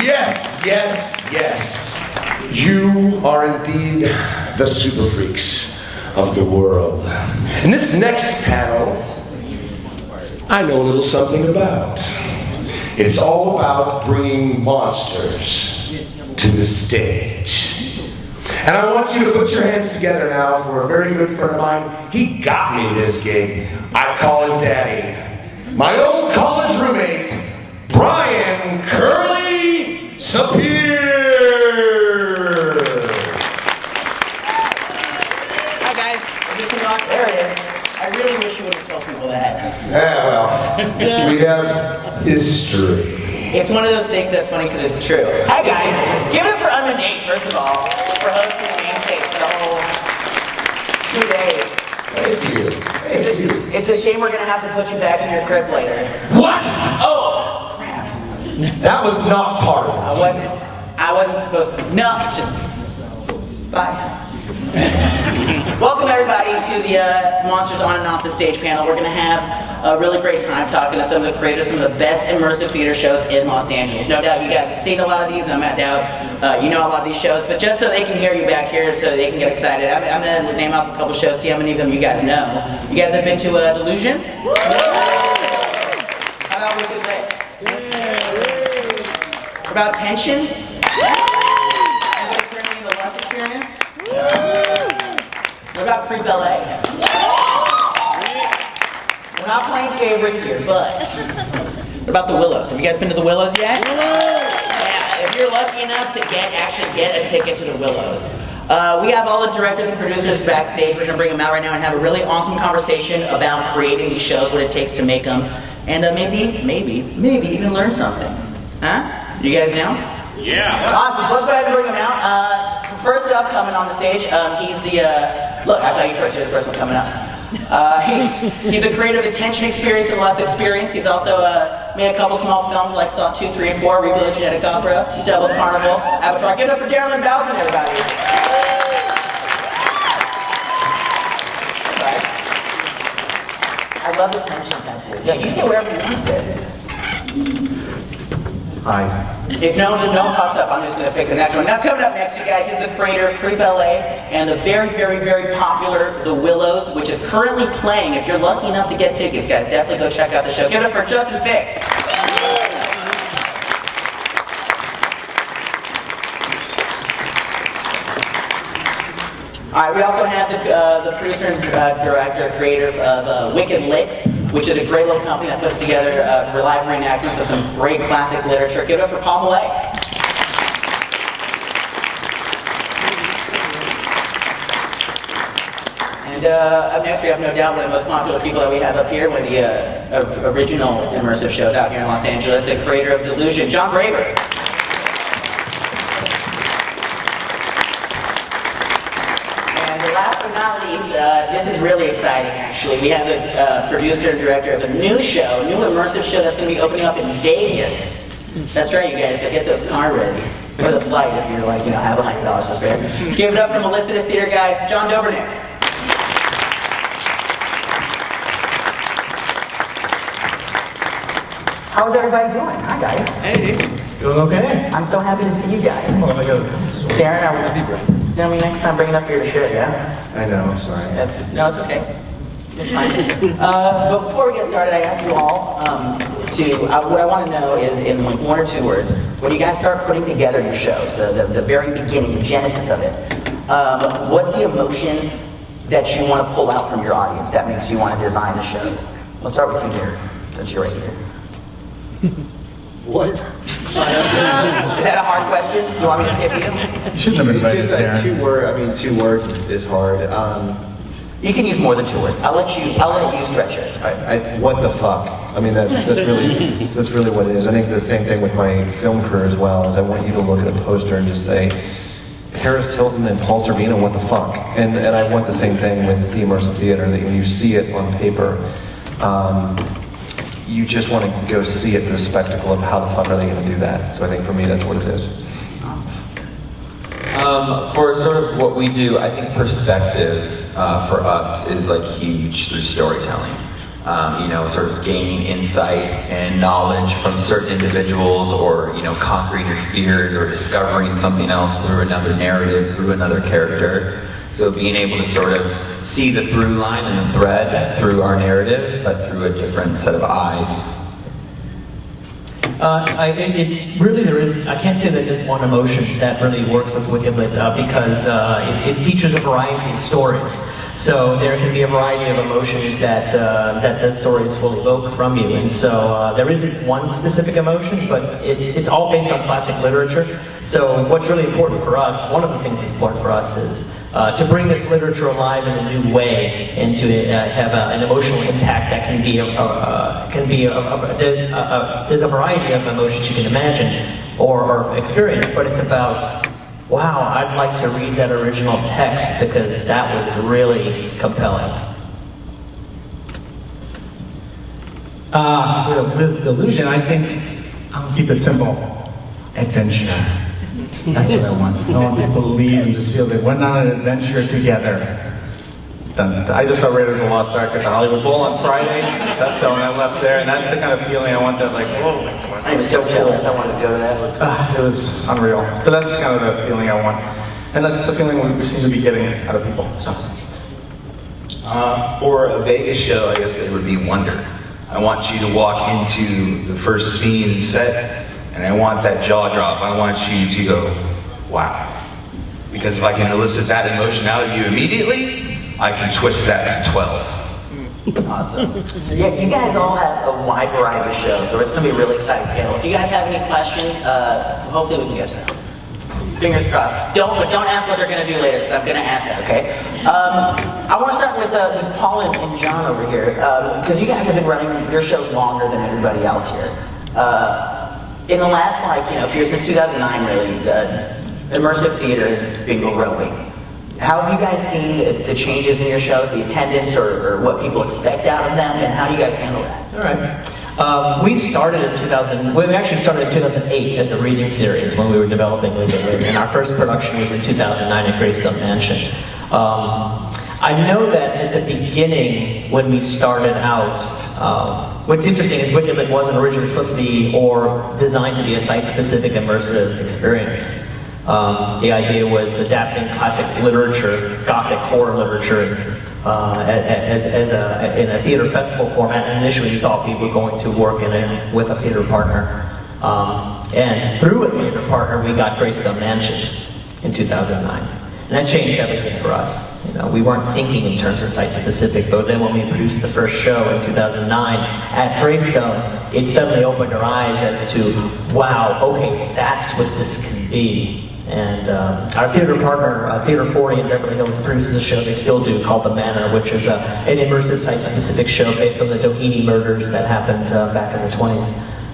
Yes, yes, yes. You are indeed the super freaks of the world. And this next panel, I know a little something about. It's all about bringing monsters to the stage. And I want you to put your hands together now for a very good friend of mine. He got me this gig. I call him Daddy. My old college roommate, Brian Curly Sapir. Hi guys, is this thing on? There it is. I really wish you would have told people that. Yeah, well, we have history. It's one of those things that's funny because it's true. Hi guys, give it for Nate, first of all, for hosting the main stage for the whole 2 days. Thank you. Thank you. It's a shame we're going to have to put you back in your crib later. What? Oh, crap. That was not part of it. I wasn't supposed to. No, just bye. Welcome everybody to the Monsters On and Off the Stage panel. We're going to have a really great time talking to some of the creators, some of the best immersive theater shows in Los Angeles. No doubt you guys have seen a lot of these, and I doubt you know a lot of these shows, but just so they can hear you back here, so they can get excited, I'm going to name off a couple shows, see how many of them you guys know. You guys have been to Delusion? How about Wicked Lit? What about Tension? What about ScareLA? We're not playing favorites here, but what about the Willows? Have you guys been to the Willows yet? Yeah, if you're lucky enough to actually get a ticket to the Willows. We have all the directors and producers backstage. We're gonna bring them out right now and have a really awesome conversation about creating these shows, what it takes to make them, and maybe even learn something. Huh? You guys know? Yeah. Awesome, so let's go ahead and bring them out. First up, coming on the stage, he's the, look, I saw you first, you're the first one coming up. He's the creator of the Tension Experience and Less Experience. He's also made a couple small films like Saw 2, 3, and 4, Rebuild a Genetic Opera, Devil's Carnival, Avatar. Give it up for Darren and Bousman, everybody. Right. I love the tension tattoo. Yeah, you can wherever you want to. Hi. If no one pops up, I'm just going to pick the next one. Now coming up next, you guys, is the creator of ScareLA and the very, very, very popular The Willows, which is currently playing. If you're lucky enough to get tickets, guys, definitely go check out the show. Give it up for Justin Fix. All right, we also have the producer and director, creator of Wicked Lit, which is a great little company that puts together live reenactments of some great classic literature. Give it up for Paul Millet. And up next, we have no doubt one of the most popular people that we have up here, one of the original immersive shows out here in Los Angeles, the creator of Delusion, John Braver. This is really exciting, actually. We have the producer and director of a new show, new immersive show that's going to be opening up in Vegas. That's right, you guys. So get those cars ready for the flight if you're like, have $100 to spare. Give it up from Illicitus Theatre, guys. John Dobrenick. How's everybody doing? Hi, guys. Hey. Doing okay? I'm so happy to see you guys. Darren, next time bring it up here to share, yeah? I know, I'm sorry. No, it's okay. It's fine. But before we get started, I ask you all what I want to know is in like 1 or 2 words, when you guys start putting together your shows, the very beginning, the genesis of it, what's the emotion that you want to pull out from your audience that makes you want to design the show? Let's start with you here, since you're right here. What? Is that a hard question? Do you want me to skip you? You shouldn't have invited Darren. 2 words is hard. You can use more than 2 words. I'll let you stretch it. What the fuck? I mean, that's really what it is. I think the same thing with my film career as well. Is I want you to look at a poster and just say, Paris Hilton and Paul Sorvino, what the fuck? And I want the same thing with the immersive theater. That when you see it on paper, you just want to go see it, the spectacle of how the fuck are they going to do that. So I think for me, that's what it is. For sort of what we do, I think perspective for us is like huge through storytelling. sort of gaining insight and knowledge from certain individuals, or, conquering your fears or discovering something else through another narrative, through another character. So being able to sort of see the through line and the thread through our narrative, but through a different set of eyes. There is, I can't say that there's one emotion that really works with Millet, because it features a variety of stories. So there can be a variety of emotions that the stories will evoke from you. And so there isn't one specific emotion, but it's all based on classic literature. So what's really important for us, one of the things that's important for us is to bring this literature alive in a new way, and to have an emotional impact that there's a variety of emotions you can imagine or experience, but it's about, wow, I'd like to read that original text because that was really compelling. With Delusion, I think I'll keep it simple. Adventure. That's what I want. I want people to leave and just feel they went on an adventure together. I just saw Raiders of the Lost Ark at the Hollywood Bowl on Friday. That's when I left there, and that's the kind of feeling I want. That whoa, I'm so jealous. I want to go to that. It was unreal. But that's kind of the feeling I want, and that's the feeling we seem to be getting out of people. So. For a Vegas show, I guess it would be wonder. I want you to walk into the first scene set, and I want that jaw drop. I want you to go, wow. Because if I can elicit that emotion out of you immediately, I can twist that to 12. Awesome. Yeah, you guys all have a wide variety of shows, so it's going to be a really exciting panel. If you guys have any questions, hopefully we can get to them. Fingers crossed. Don't ask what they're going to do later, because I'm going to ask that, okay? I want to start with Paul and John over here, because you guys have been running your shows longer than everybody else here. In the last, few years, since 2009, really, immersive theater has been growing. How have you guys seen the changes in your shows, the attendance, or what people expect out of them, and how do you guys handle that? All right. We started in 2000. We actually started in 2008 as a reading series when we were developing Lit, and our first production was in 2009 at Greystone Mansion. I know that at the beginning, when we started out, what's interesting is Wicked wasn't originally supposed to be or designed to be a site-specific immersive experience. The idea was adapting classic literature, Gothic horror literature, in a theater festival format. And initially, we thought we were going to work with a theater partner. And through a theater partner, we got Greystone Mansion in 2009. And that changed everything for us. We weren't thinking in terms of site-specific, but then when we produced the first show in 2009 at Greystone, it suddenly opened our eyes as to, wow, okay, that's what this can be. And our theater partner, Theater 40 in Beverly Hills, produces a show they still do called The Manor, which is an immersive site-specific show based on the Doheny murders that happened back in the 20s.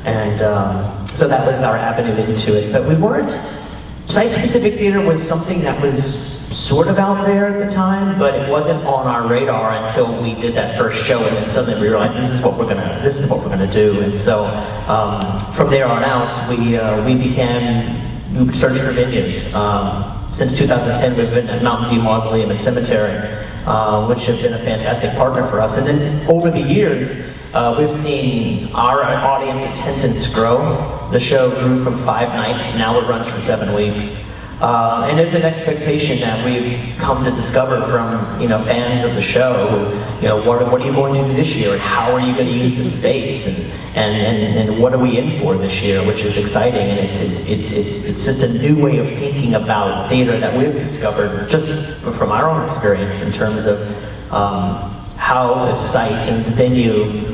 And so that was our avenue into it. But we weren't. Site-specific theater was something that was sort of out there at the time, but it wasn't on our radar until we did that first show, and then suddenly we realized this is what we're gonna do. And so from there on out, we searched for venues. Since 2010, we've been at Mountain View Mausoleum and Cemetery, which have been a fantastic partner for us. And then over the years, we've seen our audience attendance grow. The show grew from 5 nights, now it runs for 7 weeks. And there's an expectation that we've come to discover from fans of the show. What are you going to do this year, and how are you going to use the space, and what are we in for this year, which is exciting. And it's just a new way of thinking about theater that we've discovered just from our own experience in terms of how the site and the venue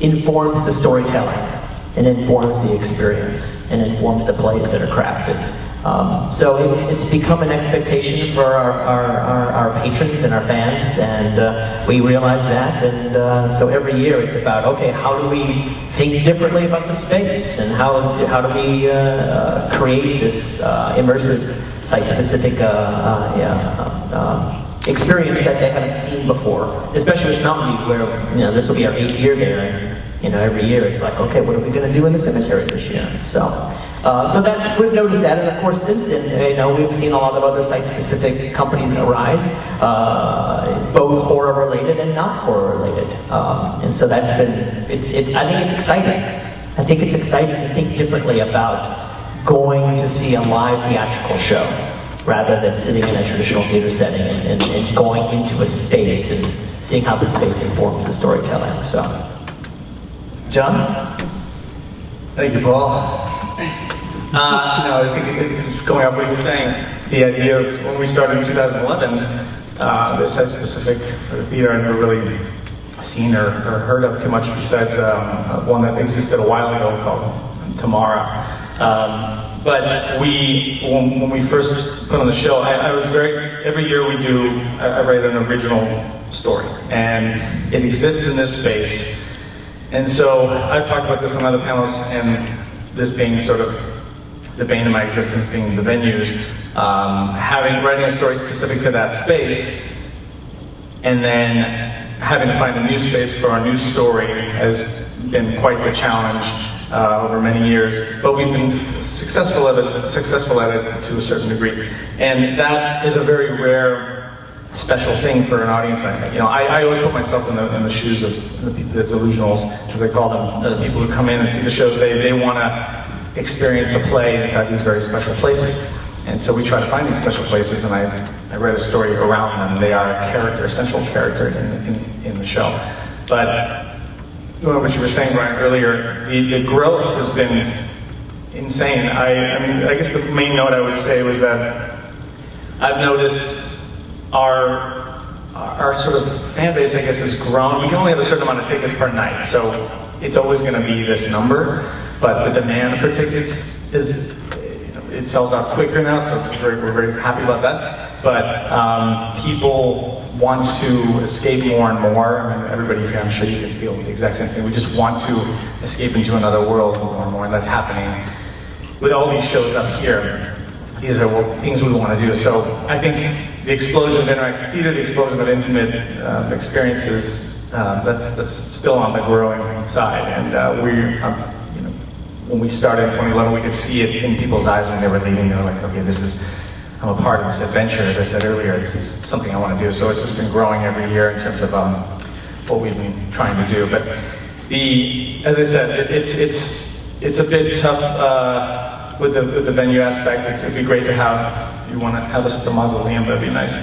informs the storytelling, and informs the experience, and informs the plays that are crafted. So it's become an expectation for our patrons and our fans, and we realize that. And so every year it's about, okay, how do we think differently about the space, and how do we create this immersive, site-specific experience that they haven't seen before, especially with Mountain View, where this will be our 8th year there. And, every year it's like, okay, what are we going to do in the cemetery this year? So we've noticed that, and of course since then, we've seen a lot of other site-specific companies arise, both horror-related and not horror-related, and so that's been. I think it's exciting. I think it's exciting to think differently about going to see a live theatrical show rather than sitting in a traditional theater setting and going into a space and seeing how the space informs the storytelling. So, John? Thank you, Paul. I think going off what you were saying, the idea of when we started in 2011, the site-specific sort of theater I'd never really seen or heard of too much besides one that existed a while ago called Tamara. But when we first put on the show, I was every year I write an original story, and it exists in this space. And so I've talked about this on other panels, and this being sort of the bane of my existence, being the venues, writing a story specific to that space, and then having to find a new space for a new story has been quite the challenge over many years. But we've been successful at it to a certain degree, and that is a very rare, special thing for an audience. I always put myself in the shoes of the delusionals, as they call them, the people who come in and see the shows. They want to experience a play inside these very special places. And so we try to find these special places, and I read a story around them. They are a character, essential character in the show. But what you were saying, Brian, earlier, the growth has been insane. I guess the main note I would say was that I've noticed our sort of fan base, I guess, has grown. We can only have a certain amount of tickets per night, so it's always going to be this number. But the demand for tickets it sells out quicker now, so we're very happy about that. But people want to escape more and more. Everybody here, I'm sure you can feel the exact same thing. We just want to escape into another world more and more, and that's happening with all these shows up here. These are things we want to do. So I think the explosion of interactive theater, the explosion of intimate experiences, that's still on the growing side. And when we started in 2011, we could see it in people's eyes when they were leaving. They were like, okay, I'm a part of this adventure. As I said earlier, it's something I want to do. So it's just been growing every year in terms of what we've been trying to do. But as I said, it's a bit tough with the venue aspect. It'd be great to have. If you want to have us at the mausoleum, that'd be nice.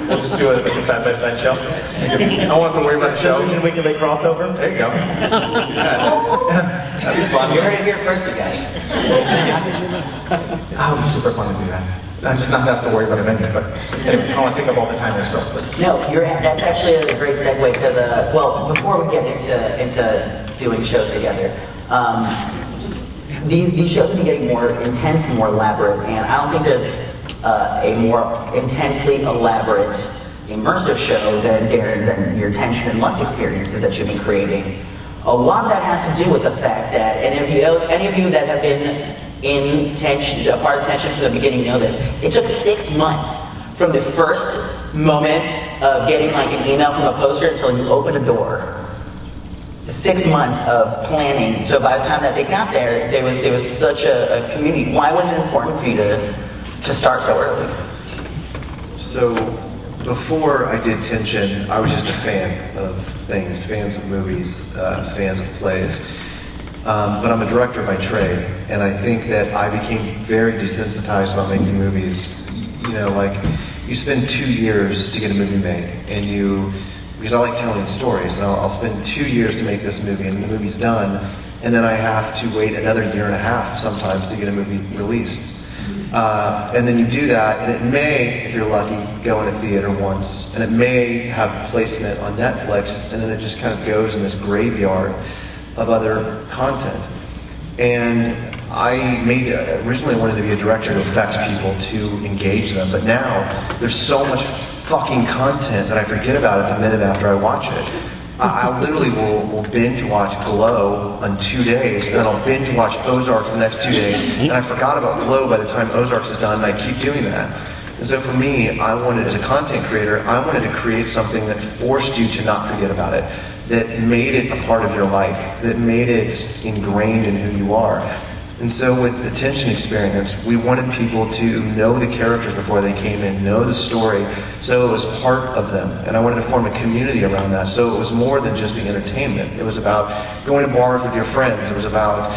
We'll just do it like a side-by-side show. I don't have to worry about the shows. And we can make crossover. There you go. That'd be fun. You heard it here first, you guys. That would be super fun to do that. I just not have to worry about a venue, but anyway, I don't want to take up all the time here, so let's... No, that's actually a great segue, because, before we get into doing shows together, these shows have been getting more intense, more elaborate, and I don't think there's a more intensely elaborate, immersive show than your tension and lust experiences that you've been creating. A lot of that has to do with the fact that, and if any of you that have been in tension, a part of tension from the beginning know this, it took 6 months from the first moment of getting like an email from a poster until you open a door. 6 months of planning. So by the time that they got there was such a community. Why was it important for you to start so early? So before I did Tension, I was just a fan of things, fans of movies, fans of plays. But I'm a director by trade, and I think that I became very desensitized about making movies. You spend 2 years to get a movie made, and because I like telling stories, and I'll spend 2 years to make this movie, and the movie's done, and then I have to wait another 1.5 years sometimes to get a movie released. And then you do that, and it may, if you're lucky, go in a theater once, and it may have placement on Netflix, and then it just kind of goes in this graveyard of other content. And I originally wanted to be a director to affect people, to engage them, but now there's so much fucking content that I forget about it the minute after I watch it. I literally will binge watch Glow on 2 days, and then I'll binge watch Ozarks the next 2 days, and I forgot about Glow by the time Ozarks is done, and I keep doing that. And so for me, as a content creator, I wanted to create something that forced you to not forget about it, that made it a part of your life, that made it ingrained in who you are. And so with the tension experience, we wanted people to know the characters before they came in, know the story, so it was part of them. And I wanted to form a community around that, so it was more than just the entertainment. It was about going to bars with your friends. It was about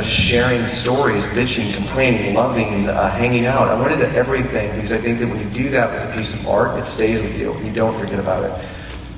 sharing stories, bitching, complaining, loving, hanging out. I wanted everything, because I think that when you do that with a piece of art, it stays with you, and you don't forget about it.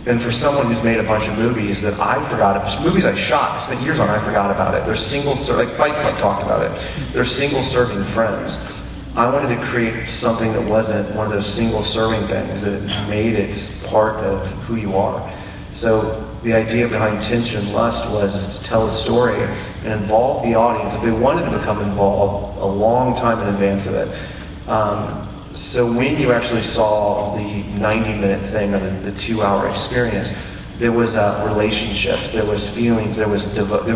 And for someone who's made a bunch of movies that I forgot about, movies I shot, I spent years on, I forgot about it. They're like Fight Club talked about it. They're single-serving friends. I wanted to create something that wasn't one of those single-serving things, that it made it part of who you are. So the idea behind Tension and Lust was to tell a story and involve the audience. If they wanted to become involved, a long time in advance of it. So when you actually saw the 90-minute thing, or the 2-hour experience, there was relationships, there was feelings, there was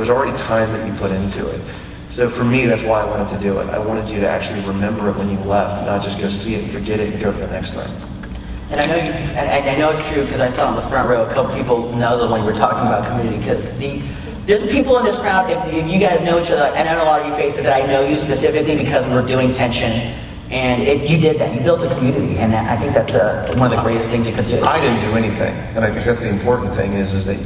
already time that you put into it. So for me, that's why I wanted to do it. I wanted you to actually remember it when you left, not just go see it and forget it and go to the next thing. And I know it's true, because I saw in the front row a couple people nuzzled when you were talking about community, because there's people in this crowd, if you guys know each other, and I know a lot of you faces that I know you specifically because we were doing Tension. And you did that. You built a community, and I think that's one of the greatest things you could do. I didn't do anything, and I think that's the important thing is that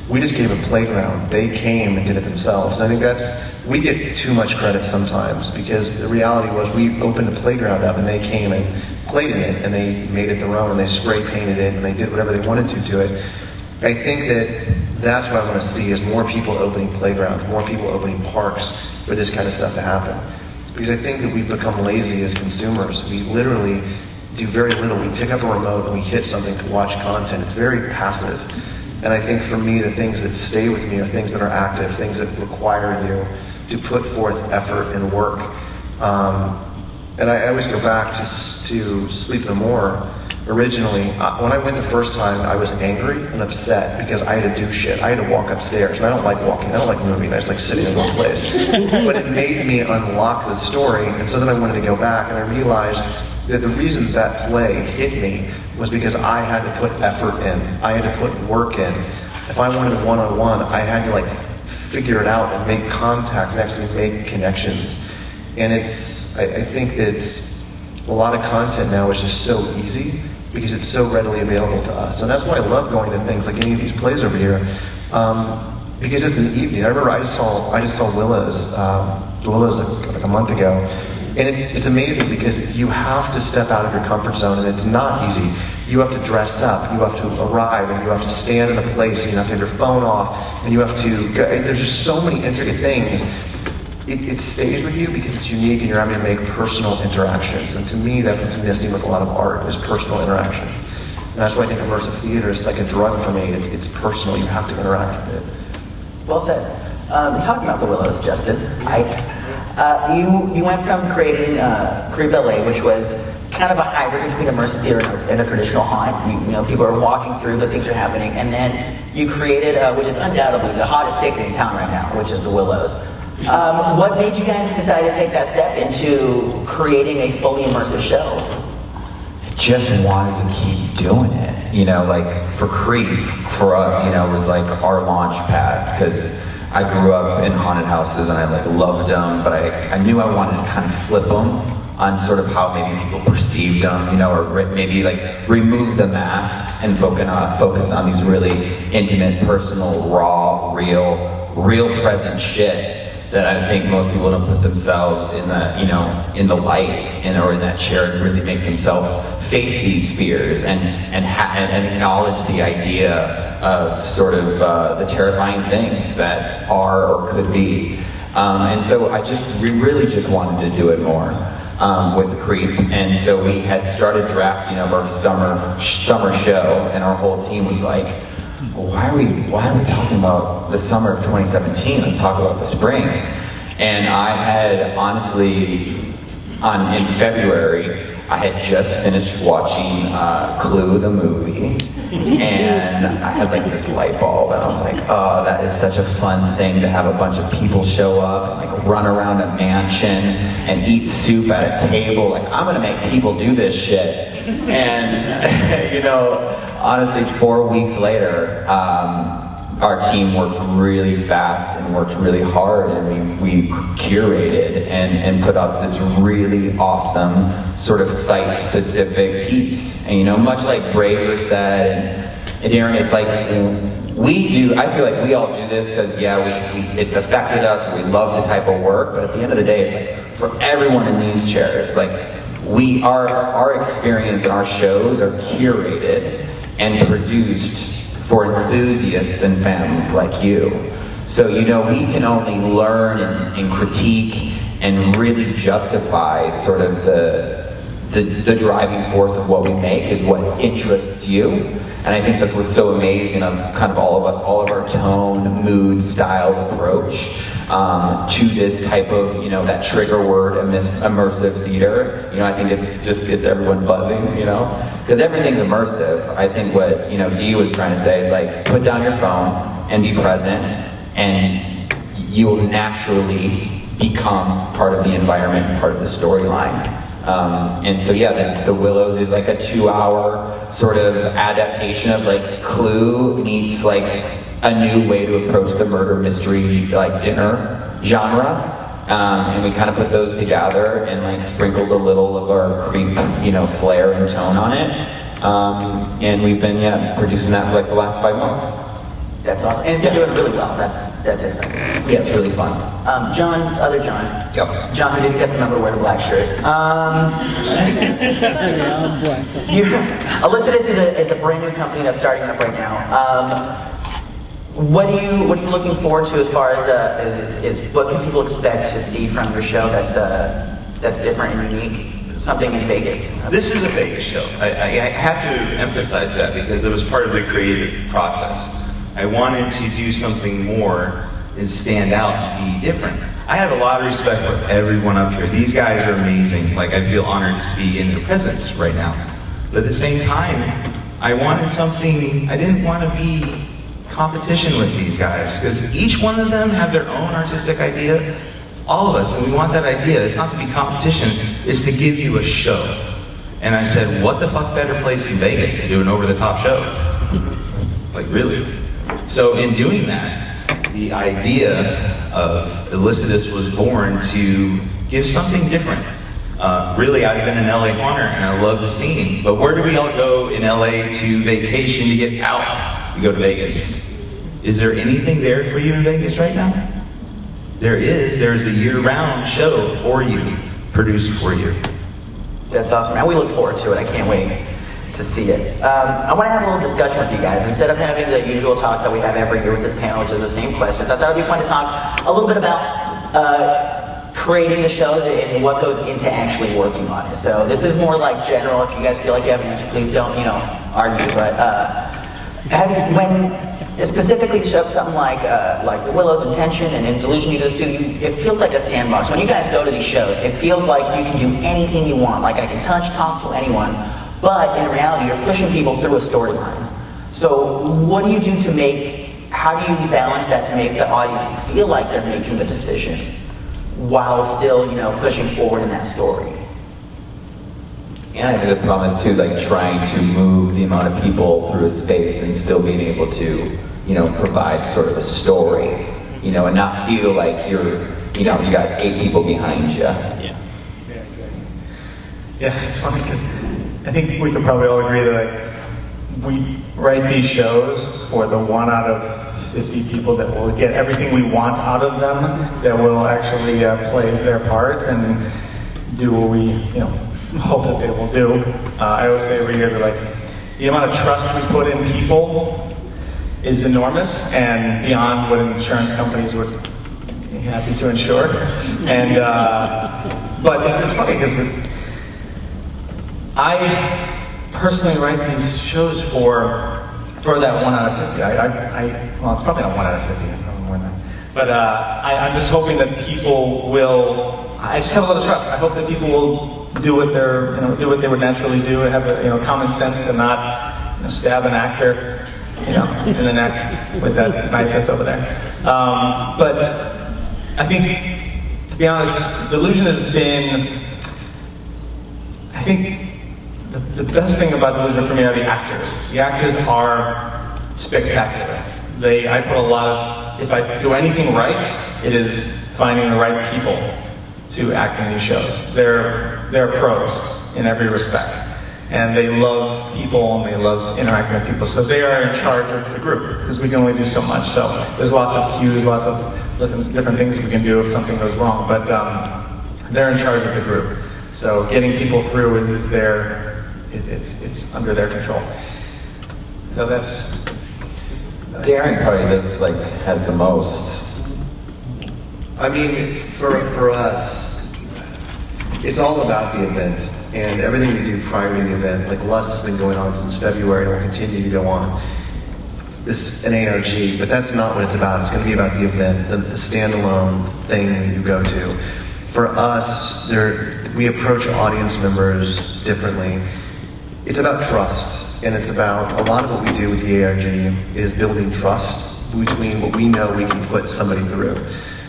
we just gave a playground. They came and did it themselves. And I think we get too much credit sometimes, because the reality was we opened a playground up, and they came and played in it, and they made it their own, and they spray painted it, and they did whatever they wanted to it. I think that's what I want to see, is more people opening playgrounds, more people opening parks for this kind of stuff to happen. Because I think that we've become lazy as consumers. We literally do very little. We pick up a remote and we hit something to watch content. It's very passive. And I think for me, the things that stay with me are things that are active, things that require you to put forth effort and work. And I always go back to Sleep No More. Originally, when I went the first time, I was angry and upset because I had to do shit. I had to walk upstairs, and I don't like walking. I don't like moving. I just like sitting in one place. But it made me unlock the story, and so then I wanted to go back, and I realized that the reason that play hit me was because I had to put effort in. I had to put work in. If I wanted one-on-one, I had to figure it out and make contact and actually make connections. And I think that a lot of content now is just so easy, because it's so readily available to us. And that's why I love going to things like any of these plays over here, because it's an evening. I remember I just saw Willows like a month ago, and it's amazing because you have to step out of your comfort zone, and it's not easy. You have to dress up, you have to arrive, and you have to stand in a place, and you have to have your phone off, and you have to go, there's just so many intricate things. It stays with you because it's unique, and you're having to make personal interactions. And to me, that's what's missing with a lot of art, is personal interaction. And that's why I think immersive theater is like a drug for me. It's personal. You have to interact with it. Well said. Talking about the Willows, Justin, you went from creating ScareLA, which was kind of a hybrid between immersive theater and a traditional haunt. People are walking through, but things are happening. And then you created, which is undoubtedly the hottest ticket in town right now, which is the Willows. What made you guys decide to take that step into creating a fully immersive show? I just wanted to keep doing it. For Creep, for us, was like our launch pad, because I grew up in haunted houses and I loved them, but I knew I wanted to kind of flip them on sort of how maybe people perceived them, or maybe remove the masks and focus on these really intimate, personal, raw, real present shit that I think most people don't put themselves in the light or in that chair and really make themselves face these fears and acknowledge the idea of sort of the terrifying things that are or could be. And so we really just wanted to do it more with Creep. And so we had started drafting of our summer show, and our whole team was like, why are we talking about the summer of 2017? Let's talk about the spring. And I had honestly in February, I had just finished watching Clue, the movie, and I had like this light bulb, and I was like, oh, that is such a fun thing to have a bunch of people show up and like run around a mansion and eat soup at a table. Like, I'm gonna make people do this shit. And, you know, honestly, 4 weeks later, our team worked really fast and worked really hard, and we curated and put up this really awesome sort of site-specific piece. And, you know, much like Braver said, and Darren, it's like, I feel like we all do this because, yeah, it's affected us, and we love the type of work, but at the end of the day, it's like, for everyone in these chairs, like, our experience and our shows are curated and produced for enthusiasts and fans like you. So, you know, we can only learn and critique and really justify sort of the driving force of what we make is what interests you. And I think that's what's so amazing of kind of all of us, all of our tone, mood, style, approach to this type of, you know, that trigger word, immersive theater. You know, I think it's just gets everyone buzzing, you know, because everything's immersive. I think what, you know, Dee was trying to say is like, put down your phone and be present, and you will naturally become part of the environment and part of the storyline. And so yeah, the Willows is like a 2-hour sort of adaptation of like Clue meets like a new way to approach the murder mystery like dinner genre. And we kind of put those together and like sprinkled a little of our creep, you know, flair and tone on it. And we've been producing that for like the last 5 months. That's awesome. And it's been doing really well. That's exciting. Yeah, it's really fun. John, other John. Yep. John, who didn't get the number to wear the black shirt. Illicitus is a brand new company that's starting up right now. What are you looking forward to as far as what can people expect to see from your show that's different and unique? Something in Vegas. This is a Vegas show. I have to emphasize that because it was part of the creative process. I wanted to do something more and stand out and be different. I have a lot of respect for everyone up here. These guys are amazing. Like, I feel honored to be in their presence right now. But at the same time, I wanted something, I didn't want to be competition with these guys because each one of them have their own artistic idea. All of us, and we want that idea. It's not to be competition, it's to give you a show. And I said, what the fuck better place than Vegas to do an over-the-top show? Like, really? So in doing that, the idea of Illicitus was born to give something different. Really, I've been an LA haunter and I love the scene, but where do we all go in LA to vacation to get out? We go to Vegas. Is there anything there for you in Vegas right now? There is. There's a year-round show for you, produced for you. That's awesome, man. We look forward to it. I can't wait to see it. I want to have a little discussion with you guys. Instead of having the usual talks that we have every year with this panel, which is the same questions, I thought it would be fun to talk a little bit about creating the shows and what goes into actually working on it. So this is more like general. If you guys feel like you have an answer, please don't, argue. But when specifically show something like the Willows and Tension and in Delusion you just do, it feels like a sandbox. When you guys go to these shows, it feels like you can do anything you want. Like I can talk to anyone. But in reality, you're pushing people through a storyline. So what do you do how do you balance that to make the audience feel like they're making the decision while still, pushing forward in that story? And I think the problem is too, like trying to move the amount of people through a space and still being able to, provide sort of a story, and not feel like you got 8 people behind you. Yeah. Yeah, it's funny because I think we could probably all agree that we write these shows for the 1 out of 50 people that will get everything we want out of them, that will actually play their part and do what we, hope that they will do. I always say every year that the amount of trust we put in people is enormous and beyond what insurance companies would be happy to insure. And but it's funny because I personally write these shows for that 1 out of 50. Well, it's probably not 1 out of 50. It's probably more than that. But I'm just hoping that people will I just have a lot of trust. I hope that people will do what they would naturally do, have common sense to not stab an actor in the neck with that knife that's over there. But I think, to be honest, Delusion has been, I think the best thing about Delusion for me are the actors. The actors are spectacular. I put a lot of, if I do anything right, it is finding the right people to act in these shows. They're pros in every respect. And they love people and they love interacting with people. So they are in charge of the group because we can only do so much. So there's lots of cues, lots of different things we can do if something goes wrong. But they're in charge of the group. So getting people through is it's under their control. So that's. Darren probably has the most. I mean, for us, it's all about the event. And everything we do prior to the event, like Lust has been going on since February and will continue to go on. This is an ARG, but that's not what it's about. It's going to be about the event, the standalone thing that you go to. For us, we approach audience members differently. It's about trust, and it's about a lot of what we do with the ARG is building trust between what we know we can put somebody through.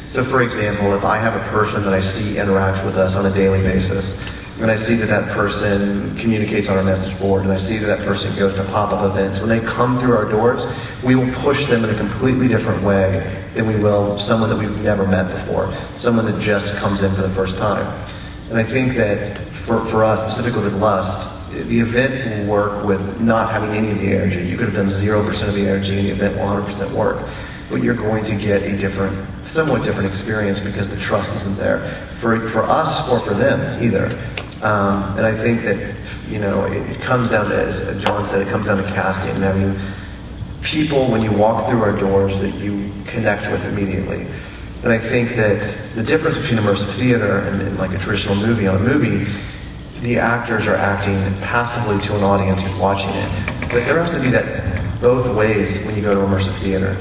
So for example, if I have a person that I see interact with us on a daily basis, and I see that that person communicates on our message board, and I see that that person goes to pop-up events, when they come through our doors, we will push them in a completely different way than we will someone that we've never met before, someone that just comes in for the first time. And I think that for us, specifically with Lust, the event will work with not having any of the ARG. You could have done 0% of the ARG and the event will 100% work. But you're going to get a somewhat different experience because the trust isn't there for us or for them either. And I think that, it comes down to, as John said, it comes down to casting and having people when you walk through our doors that you connect with immediately. And I think that the difference between immersive theater and like a traditional movie, on a movie, the actors are acting passively to an audience who's watching it. But there has to be that both ways when you go to immersive theater.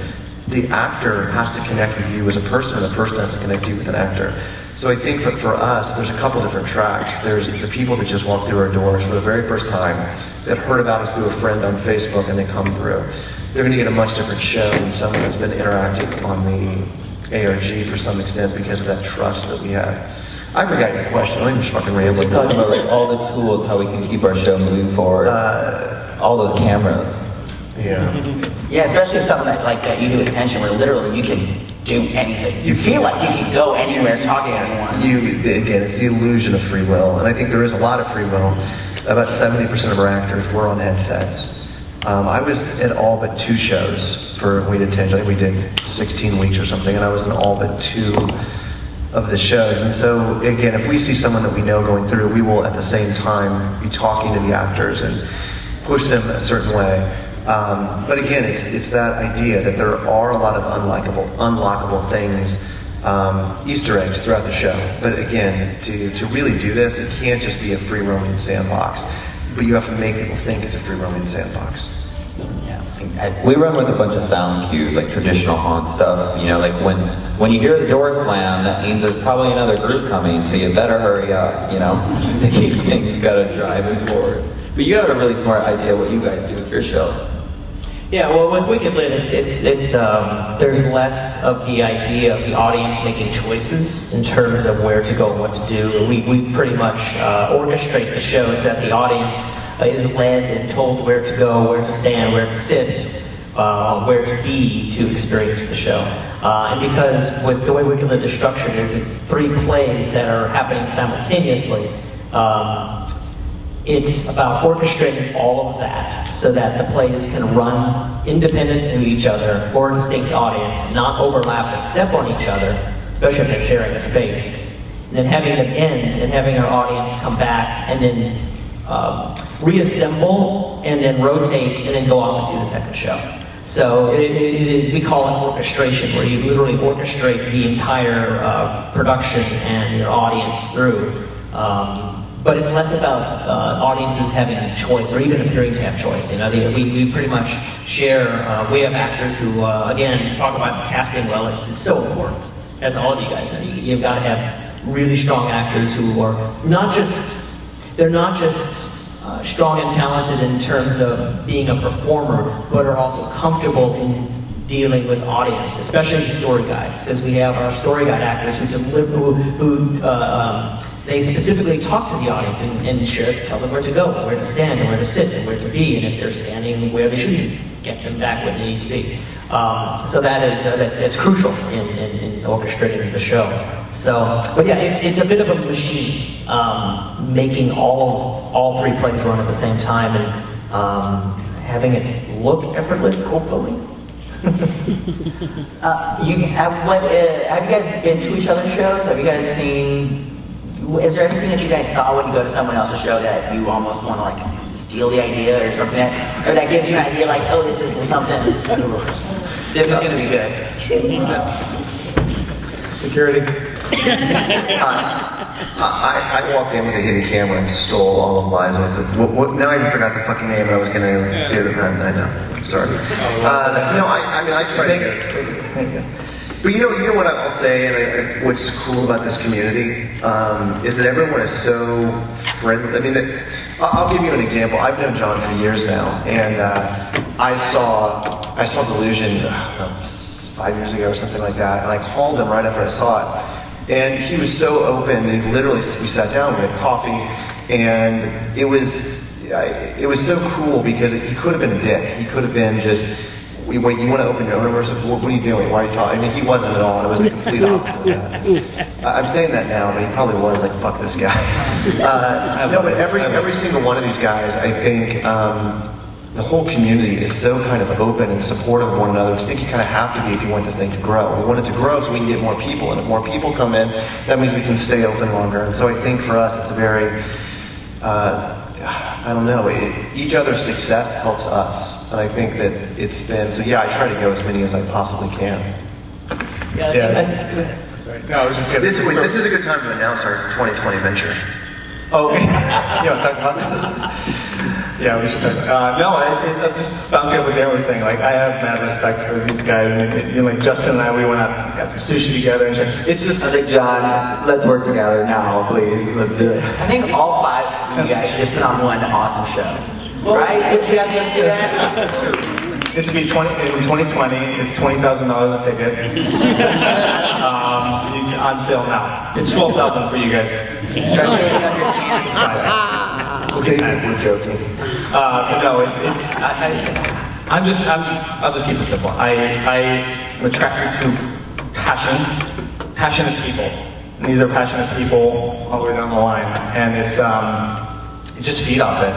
The actor has to connect with you as a person, and the person has to connect you with an actor. So I think for us, there's a couple different tracks. There's the people that just walk through our doors for the very first time, that heard about us through a friend on Facebook and they come through. They're going to get a much different show than someone that's been interacting on the ARG for some extent because of that trust that we have. I forgot your question. I'm just fucking rambling. We're talking about all the tools, how we can keep our show moving forward. All those cameras. Yeah. Yeah, especially something that you do attention where literally you can do anything. You feel like you can go anywhere, talk to anyone. Again, it's the illusion of free will, and I think there is a lot of free will. About 70% of our actors were on headsets. I was in all but 2 shows for we did 10. I think we did 16 weeks or something, and I was in all but 2 of the shows. And so again, if we see someone that we know going through, we will at the same time be talking to the actors and push them a certain way. But again, it's that idea that there are a lot of unlockable things, Easter eggs throughout the show. But again, to really do this, it can't just be a free roaming sandbox. But you have to make people think it's a free roaming sandbox. Yeah, we run with a bunch of sound cues, like traditional haunt stuff. Like when you hear the door slam, that means there's probably another group coming, so you better hurry up. To keep things driving forward. But you got a really smart idea what you guys do with your show. Yeah, well, with Wicked Lynn, there's less of the idea of the audience making choices in terms of where to go and what to do. We pretty much orchestrate the shows that the audience is led and told where to go, where to stand, where to sit, where to be to experience the show. And because with the way Wicked Lynn is structured it's 3 plays that are happening simultaneously. It's about orchestrating all of that so that the plays can run independent of each other for a distinct audience, not overlap or step on each other, especially if they're sharing a space. And then having them end and having our audience come back and then reassemble and then rotate and then go off and see the second show. So it is, we call it orchestration, where you literally orchestrate the entire production and your audience through. But it's less about audiences having a choice or even appearing to have choice. We pretty much share. We have actors who, again, talk about casting well. It's so important, as all of you guys know. You've got to have really strong actors who are they're not just strong and talented in terms of being a performer, but are also comfortable in dealing with audience, especially story guides, because we have our story guide actors they specifically talk to the audience and tell them where to go, where to stand, and where to sit, and where to be, and if they're standing where they should, get them back where they need to be. So that's crucial in orchestrating the show. So, but yeah, it's a bit of a machine, making all three plays run at the same time and having it look effortless, hopefully. Have you guys been to each other's shows? Have you guys seen? Is there anything that you guys saw when you go to someone else's show that you almost want to like steal the idea or something, or that gives you an idea like, oh, this is something. This is going to be good. Security. I walked in with a hidden camera and stole all of Liza with it. Now I even forgot the fucking name I was going to do the time. I know. Sorry. No, I mean, I try to go. But you know what I'll say, and what's cool about this community is that everyone is so friendly. I mean, I'll give you an example. I've known John for years now, and I saw Delusion 5 years ago or something like that, and I called him right after I saw it, and he was so open. And literally, we sat down, we had coffee, and it was so cool because he could have been a dick. He could have been just. Wait, you want to open your own universe? What are you doing? Why are you talking? I mean, he wasn't at all, and it was the complete opposite of that. I'm saying that now, but he probably was like, fuck this guy. No, but every single one of these guys, I think, the whole community is so kind of open and supportive of one another, which I think you kind of have to be if you want this thing to grow. We want it to grow so we can get more people, and if more people come in, that means we can stay open longer. And so I think for us, it's a very, I don't know, each other's success helps us. And I think that it's been, so yeah, I try to go as many as I possibly can. Sorry. No, I was just this is a good time to announce our 2020 venture. Oh, yeah, talk about this. Yeah, we should talk about I'm just bouncing off what Darren was saying. Like, I have mad respect for these guys. And, like, Justin and I, we went out and got some sushi together. And it's just... I think, John, let's work together now, please. Let's do it. I think all 5 of you guys should just put on one awesome show. Right? Would you guys want to see that? It's going to be in 2020. It's $20,000 a ticket. On sale now. It's $12,000 for you guys. Start saving up your pants. Okay, we're joking. But no, I'll just keep it simple. I'm attracted to passionate people. And these are passionate people all the way down the line. And it's just feed off it.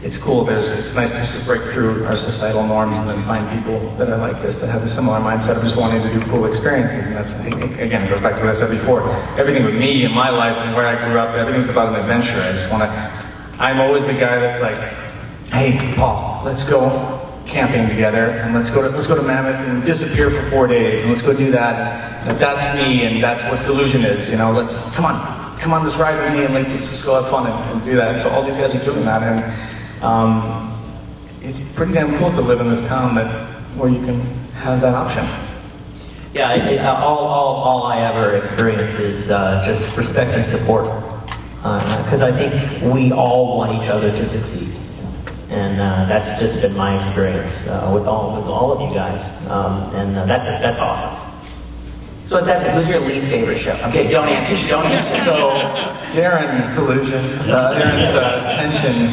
It's cool. It's nice to just break through our societal norms and then find people that are like this, that have a similar mindset of just wanting to do cool experiences. And that's, I think, again, it goes back to what I said before. Everything with me and my life and where I grew up, everything's about an adventure. I'm always the guy that's like, hey, Paul, let's go camping together and let's go to Mammoth and disappear for 4 days and let's go do that. And that's me and that's what Delusion is. You know, come on this ride with me and let's just go have fun and do that. So all these guys are doing that, and it's pretty damn cool to live in this town where you can have that option. Yeah, all I ever experience is just respect and support, because I think we all want each other to succeed, and that's just been my experience with all of you guys, and that's awesome. So who's your least favorite show? Okay, don't answer. So, Darren, Delusion. Darren's tension.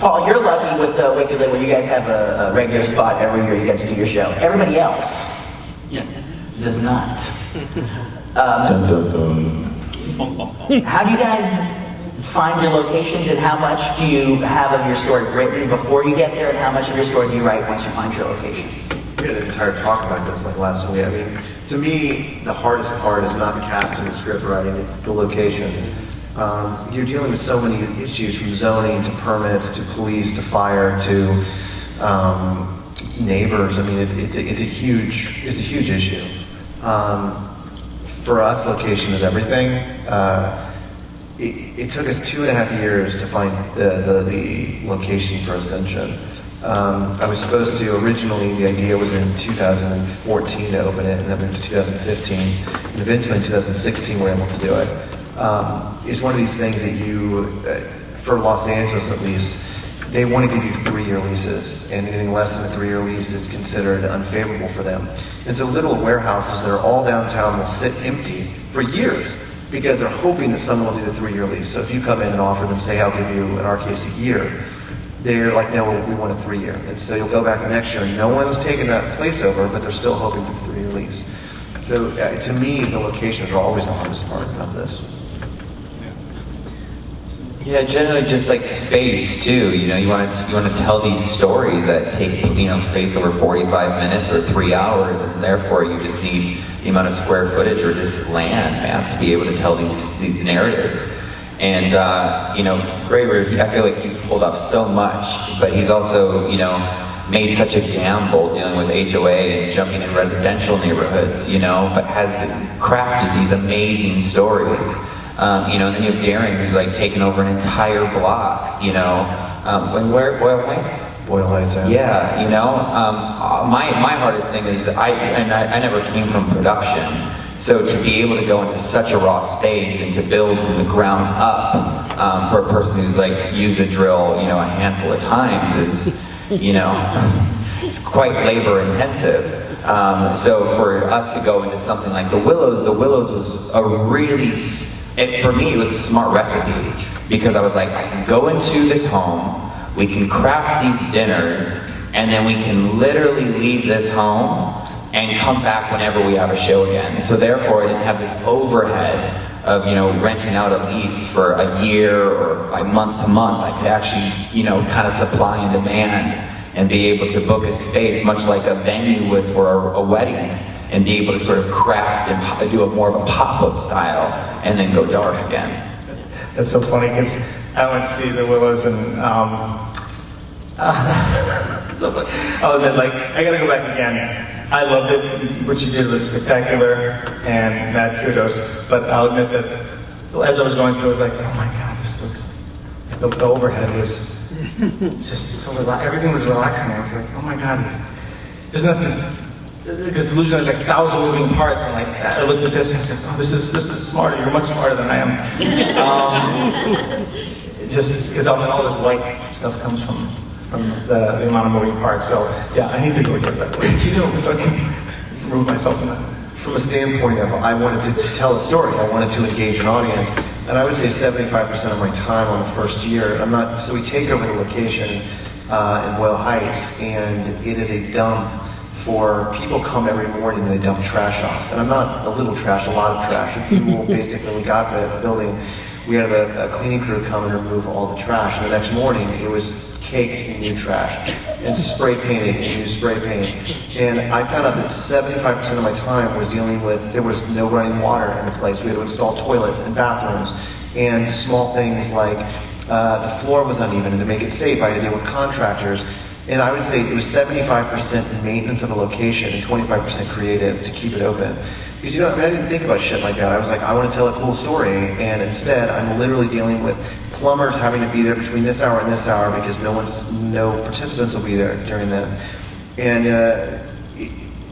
Paul, you're lucky with the Wicked Lit where you guys have a regular spot every year you get to do your show. Everybody else does not. How do you guys find your locations, and how much do you have of your story written before you get there, and how much of your story do you write once you find your locations? We had an entire talk about this like last week. I mean, to me, the hardest part is not the casting and script writing, it's the locations. You're dealing with so many issues, from zoning to permits to police to fire to neighbors. I mean, it's a huge issue. For us, location is everything. It took us 2.5 years to find the location for Ascension. I was supposed to, originally the idea was in 2014 to open it, and then moved to 2015, and eventually in 2016 we're able to do it. It's one of these things that you, for Los Angeles at least, they want to give you 3-year leases, and anything less than a 3-year lease is considered unfavorable for them. And so little warehouses that are all downtown will sit empty for years because they're hoping that someone will do the 3-year lease. So if you come in and offer them, say, I'll give you, in our case, a year, they're like, no, we want a 3-year. And so you'll go back the next year, and no one's taken that place over, but they're still hoping for the 3-year lease. So to me, the locations are always the hardest part of this. Yeah, generally just like space too. You know, you want to tell these stories that take place over 45 minutes or 3 hours, and therefore you just need the amount of square footage or just land mass to be able to tell these narratives. And Graver, I feel like he's pulled off so much, but he's also made such a gamble dealing with HOA and jumping in residential neighborhoods, but has crafted these amazing stories. And then you have Darren, who's like taken over an entire block, where Boyle Heights? Boyle Heights, yeah. My hardest thing is I never came from production, so to be able to go into such a raw space and to build from the ground up for a person who's like used a drill, a handful of times is, it's quite labor intensive. So for us to go into something like the Willows was a really, for me it was a smart recipe, because I was like, I can go into this home, we can craft these dinners, and then we can literally leave this home and come back whenever we have a show again. So therefore I didn't have this overhead of renting out a lease for a year or by month to month. I could actually kind of supply and demand and be able to book a space much like a venue would for a wedding, and be able to sort of craft and do more of a pop-up style and then go dark again. That's so funny, because I went to see the Willows and so funny. Oh, then I gotta go back again. I loved it. What you did was spectacular, and mad kudos. But I'll admit that as I was going through, I was like, oh my God, this looks. The overhead was just so relaxed. Everything was relaxing. I was like, oh my God, there's nothing. Because Delusion has like 1,000 moving parts, and I looked at this and said, oh, this is smarter. You're much smarter than I am. Just because all this white stuff comes from the amount of moving parts. So yeah, I need to go get that. So I can remove myself from that. From a standpoint of, I wanted to tell a story, I wanted to engage an audience, and I would say 75% of my time on the first year, so we take over the location in Boyle Heights, and it is a dump for people come every morning and they dump trash off. And I'm not a little trash, a lot of trash. And people basically, when we got the building, we had a cleaning crew come and remove all the trash. And the next morning, it was caked in new trash and spray painted in new spray paint. And I found out that 75% of my time was dealing with, there was no running water in the place. We had to install toilets and bathrooms and small things like the floor was uneven, and to make it safe, I had to deal with contractors. And I would say it was 75% maintenance of a location and 25% creative to keep it open. Because I didn't think about shit like that. I was like, I want to tell a cool story, and instead I'm literally dealing with plumbers having to be there between this hour and this hour because no participants will be there during that. And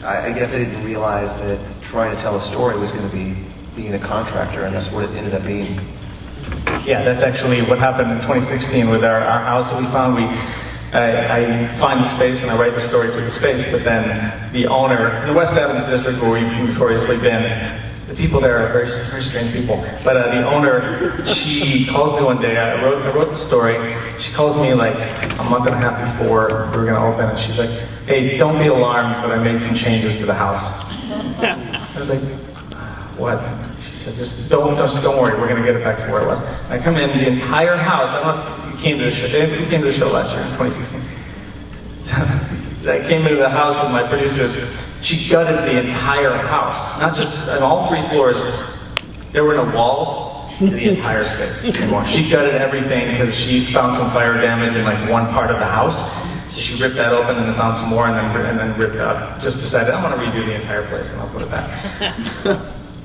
I guess I didn't realize that trying to tell a story was going to be being a contractor, and that's what it ended up being. Yeah, that's actually what happened in 2016 with our house that we found. I find the space and I write the story to the space, but then the owner, in the West Adams district where we've notoriously been, the people there are very, very strange people. But the owner, she calls me one day, I wrote the story, she calls me like a month and a half before we were going to open, and she's like, hey, don't be alarmed, but I made some changes to the house. I was like, what? She said, just don't worry, we're going to get it back to where it was. And I come in, the entire house, I don't know if you came to the show, we came to the show last year in 2016. I came into the house with my producers, she gutted the entire house, not just on all 3 floors. There were no walls to the entire space anymore. She gutted everything because she's found some fire damage in like one part of the house. So she ripped that open and then found some more and then ripped out. Just decided, I'm going to redo the entire place and I'll put it back.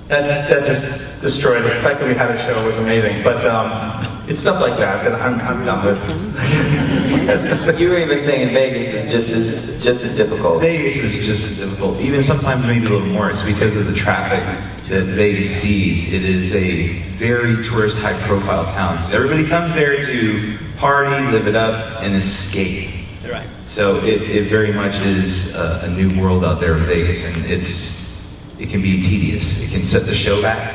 that just destroyed it. The fact that we had a show was amazing, but it's stuff like that that I'm done with. You were even saying Vegas is just as difficult. Vegas is just as difficult, even sometimes maybe a little more. It's because of the traffic that Vegas sees. It is a very tourist, high-profile town. So everybody comes there to party, live it up, and escape. Right. So it very much is a new world out there in Vegas, and it can be tedious. It can set the show back.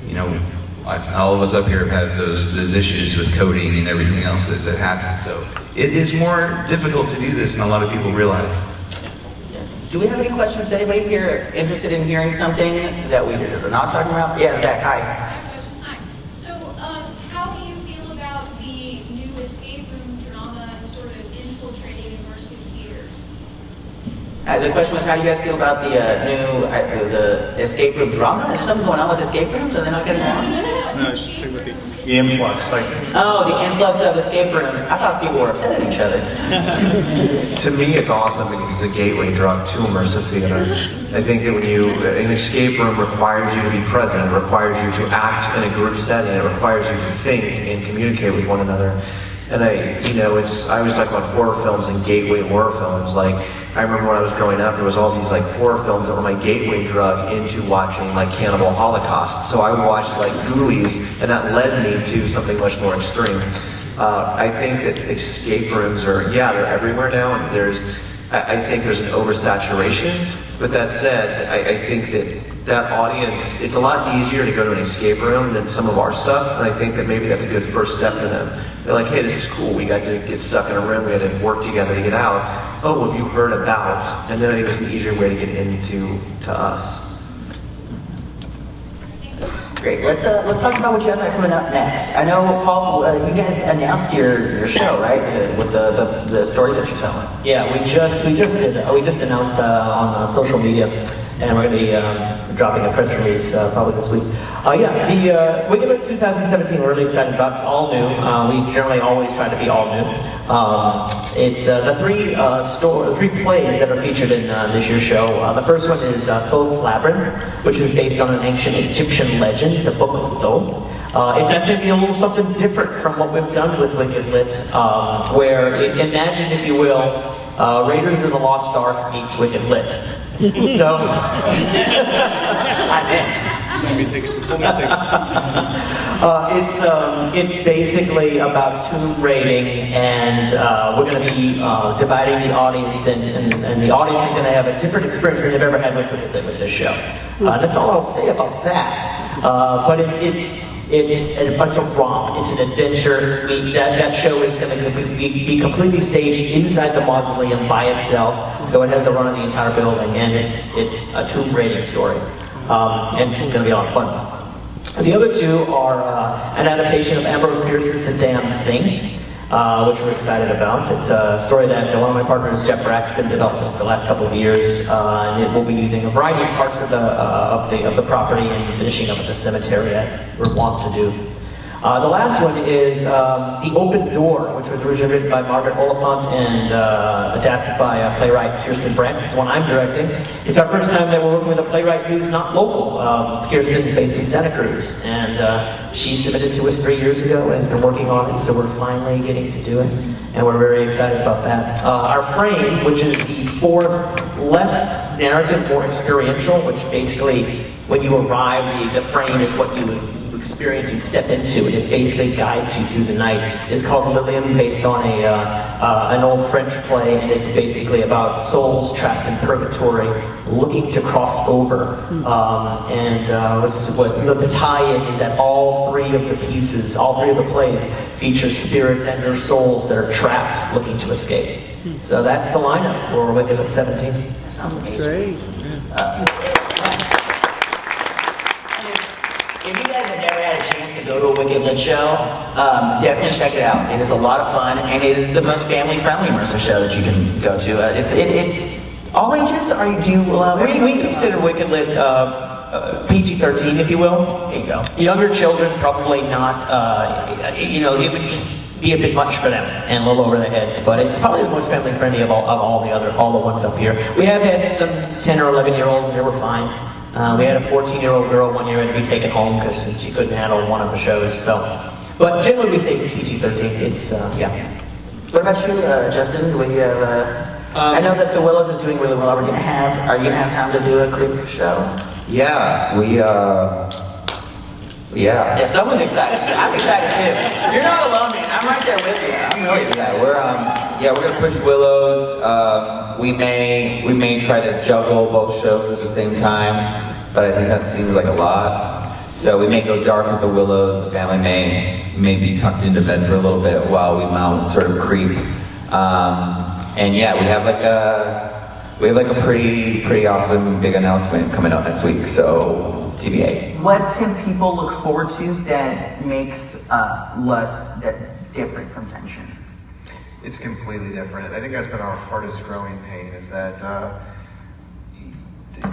You know, all of us up here have had those issues with coding and everything else that happens. So it is more difficult to do this than a lot of people realize. Do we have any questions? Anybody here interested in hearing something that we are not talking about? Yeah, Zach, hi. I have a question. Hi. So, how do you feel about the new escape room drama sort of infiltrating immersive theater? The question was, how do you guys feel about the new the escape room drama? Is there something going on with escape rooms? Are they not getting along? No, it's just with the influx, like. Oh, the influx of escape rooms. I thought people were upset at each other. To me, it's awesome because it's a gateway drug to immersive theater. I think that when an escape room requires you to be present, it requires you to act in a group setting, it requires you to think and communicate with one another. And I always talk about horror films and gateway horror films. Like, I remember when I was growing up, there was all these like horror films that were my gateway drug into watching like Cannibal Holocaust. So I would watch like Ghoulies, and that led me to something much more extreme. I think that escape rooms they're everywhere now, and I think there's an oversaturation. But that said, I think that audience, it's a lot easier to go to an escape room than some of our stuff, and I think that maybe that's a good first step for them. They're like, hey, this is cool, we got to get stuck in a room, we had to work together to get out. Oh, well, have you heard about? And then I think it's an easier way to get into us. Great. Let's talk about what you guys have coming up next. I know, Paul, you guys announced your show, right? With the stories that you're telling. Yeah, we just announced on social media, and we're going to be dropping a press release probably this week. The Wicked 2017 we're really excited about. It's all new. We generally always try to be all new. It's the three plays that are featured in this year's show. The first one is Thoth's Labyrinth, which is based on an ancient Egyptian legend, the Book of Thoth. It's actually a little something different from what we've done with Wicked Lit, where imagine, if you will, Raiders of the Lost Ark meets Wicked Lit. So, I'm in. It's basically about tomb raiding, and we're going to be dividing the audience, and the audience is going to have a different experience than they've ever had with this show. That's all I'll say about that. But it's a romp. It's an adventure. That show is going to be completely staged inside the mausoleum by itself, so it has the run of the entire building, and it's a tomb raiding story. And it's going to be a lot of fun. The other two are an adaptation of Ambrose Bierce's The Damn Thing, which we're excited about. It's a story that one of my partners, Jeff Brack's, been developing for the last couple of years, and it will be using a variety of parts of the property and finishing up at the cemetery, as we're wont to do. The last one is The Open Door, which was originally written by Margaret Oliphant and adapted by playwright Kirsten Brandt. It's the one I'm directing. It's our first time that we're working with a playwright who's not local. Kirsten is based in Santa Cruz, and she submitted to us 3 years ago and has been working on it, so we're finally getting to do it, and we're very excited about that. Our frame, which is the fourth, less narrative, more experiential, which basically, when you arrive, the frame is what you experience and step into, and it basically guides you through the night. It's called Lynn, based on an old French play, and it's basically about souls trapped in purgatory looking to cross over. The tie-in is that all three of the pieces, all three of the plays, feature spirits and their souls that are trapped looking to escape. So that's the lineup for Wicked at 17. That sounds amazing. Great. If you guys have never had a chance to go to a Wicked Lit show, definitely check it out. It is a lot of fun, and it is the most family-friendly immersive show that you can go to. It's all ages. Do you allow? We consider Wicked Lit PG-13, if you will. There you go. Younger children probably not. It would just be a bit much for them and a little over their heads. But it's probably the most family-friendly of all the ones up here. We have had some 10 or 11-year-olds, and they were fine. We had a 14-year-old girl one year had to be taken home because she couldn't handle one of the shows. So, but generally we say PG-13. It's yeah. What about you, Justin? Do you have? I know that the Willows is doing really well. Are you gonna have time to do a group show? Yeah, Yeah, someone's excited. I'm excited too. You're not alone, man. I'm right there with you. I'm really excited. We're gonna push Willows. We may try to juggle both shows at the same time, but I think that seems like a lot. So we may go dark with the Willows. The family may be tucked into bed for a little bit while we mount sort of creep. And yeah, we have like a pretty awesome big announcement coming out next week. So TBA. What can people look forward to that makes Lust that different from Tension? It's completely different. I think that's been our hardest growing pain, is that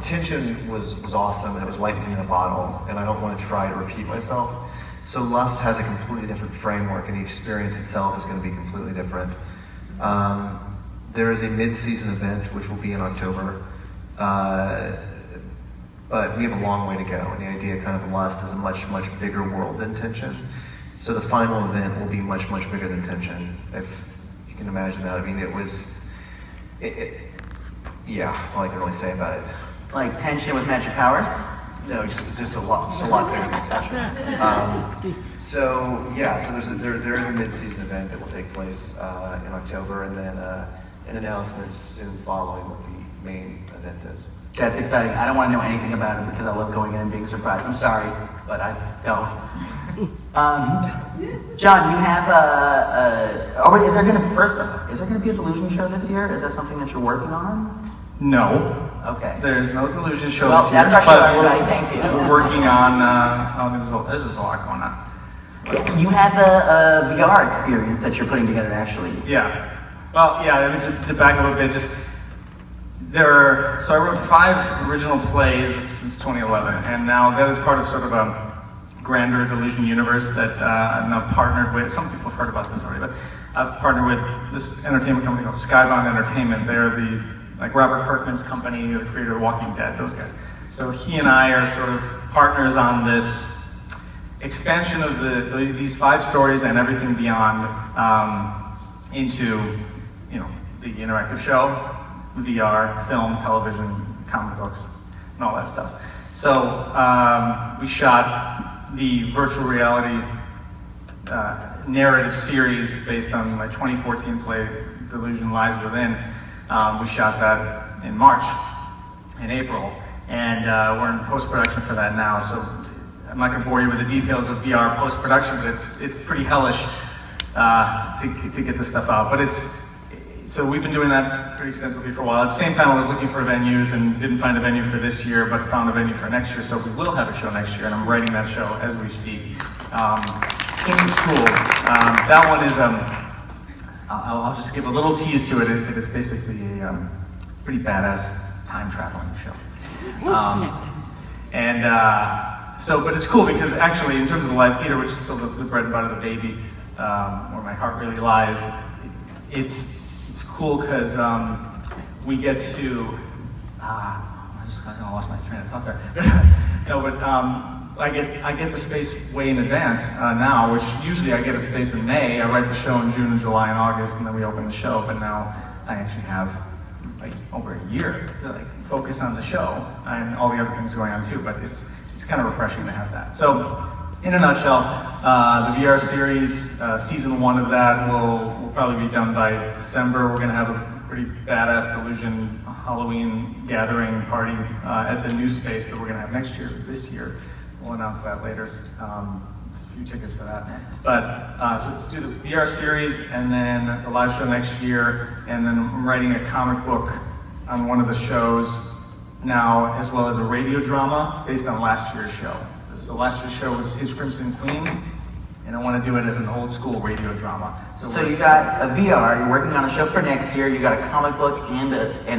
Tension was awesome and it was lightning in a bottle, and I don't want to try to repeat myself. So Lust has a completely different framework, and the experience itself is going to be completely different. There is a mid-season event which will be in October, but we have a long way to go, and the idea kind of Lust is a much bigger world than Tension. So the final event will be much bigger than Tension, if you can imagine that. I mean, yeah, that's all I can really say about it. Like Tension with magic powers? No, just a lot bigger than Tension. So there is a mid-season event that will take place in October, and then an announcement soon following what the main event is. That's exciting. I don't want to know anything about it because I love going in and being surprised. I'm sorry, but I don't. John, you have is there going to be a Delusion show this year? Is that something that you're working on? No. Okay. There's no Delusion show Well, this year. that's our show, everybody. Thank you. We're working on, there's a lot going on. You had the VR experience that you're putting together, actually. Yeah. Well, yeah, I mean, to back up a bit, so I wrote 5 original plays since 2011, and now that is part of sort of a grander Delusion universe that I'm now partnered with. Some people have heard about this already, but I've partnered with this entertainment company called Skybound Entertainment. They're like Robert Kirkman's company, the creator of Walking Dead, those guys. So he and I are sort of partners on this expansion of these 5 stories and everything beyond into, the interactive show, VR, film, television, comic books, and all that stuff. So we shot the virtual reality narrative series based on my 2014 play, Delusion Lies Within. We shot that in March, in April, and we're in post-production for that now. So I'm not going to bore you with the details of VR post-production, but it's pretty hellish to get this stuff out. But so we've been doing that pretty extensively for a while. At the same time, I was looking for venues and didn't find a venue for this year, but found a venue for next year. So we will have a show next year, and I'm writing that show as we speak. It's cool. That one is I'll just give a little tease to it. It's basically a pretty badass time traveling show. But it's cool because actually, in terms of the live theater, which is still the bread and butter of the baby, where my heart really lies, it's cool because we get to. I just kind of lost my train of thought there. No, but I get the space way in advance now, which usually I get a space in May. I write the show in June and July and August, and then we open the show. But now I actually have like over a year to focus on the show and all the other things going on too. But it's kind of refreshing to have that. So, in a nutshell, the VR series, season 1 of that will probably be done by December. We're going to have a pretty badass Delusion Halloween gathering party at the new space that we're going to have this year. We'll announce that later. A few tickets for that. But so do the VR series and then the live show next year, and then I'm writing a comic book on one of the shows now, as well as a radio drama based on last year's show. So last year's show was His Crimson Queen, and I want to do it as an old school radio drama. So you got a VR, you're working on a show for next year, you got a comic book and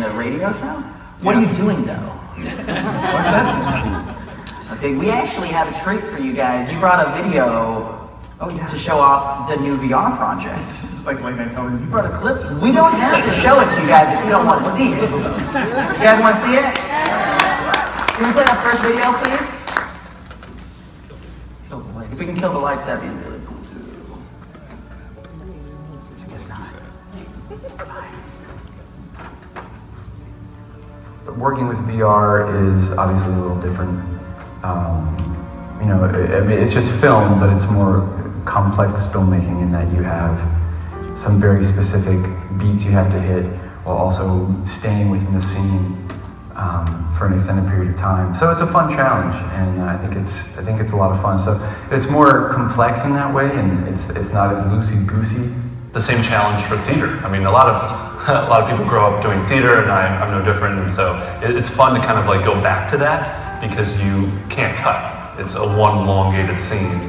a radio show? What are you doing though? What's that? Okay, we actually have a treat for you guys. You brought a video to show off the new VR project. It's like late night television. You brought a clip? We don't have to show it to you guys if you don't want to see it. You guys want to see it? Can we play that first video, please? Kill the lights. If we can kill the lights, that'd be really cool too. I guess not. It's fine. But working with VR is obviously a little different. You know, I mean, it's just film, but it's more complex filmmaking in that you have some very specific beats you have to hit while also staying within the scene for an extended period of time. So it's a fun challenge, and I think it's a lot of fun. So it's more complex in that way, and it's not as loosey-goosey. The same challenge for theater. I mean, a lot of people grow up doing theater, and I'm no different. And so it's fun to kind of like go back to that because you can't cut. It's a one elongated scene,